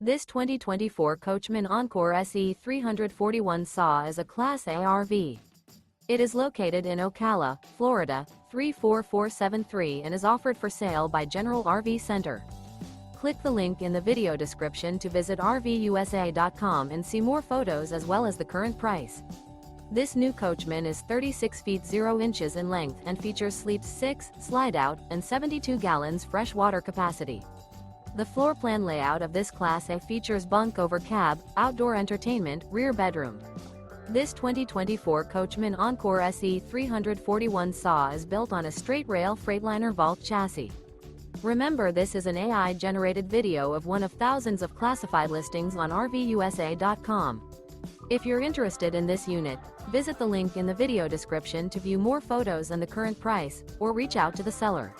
This 2024 Coachmen Encore SE 341 SAW is a Class A RV. It is located in Ocala, Florida, 34473 and is offered for sale by General RV Center. Click the link in the video description to visit RVUSA.com and see more photos as well as the current price. This new Coachmen is 36 feet 0 inches in length and features sleeps 6, Slideout, and 72 gallons fresh water capacity. The floor plan layout of this Class A features bunk over cab, outdoor entertainment, rear bedroom. This 2024 Coachmen Encore SE 341 SAW is built on a Straight Rail Freightliner Vault chassis. Remember, this is an AI-generated video of one of thousands of classified listings on RVUSA.com. If you're interested in this unit, visit the link in the video description to view more photos and the current price, or reach out to the seller.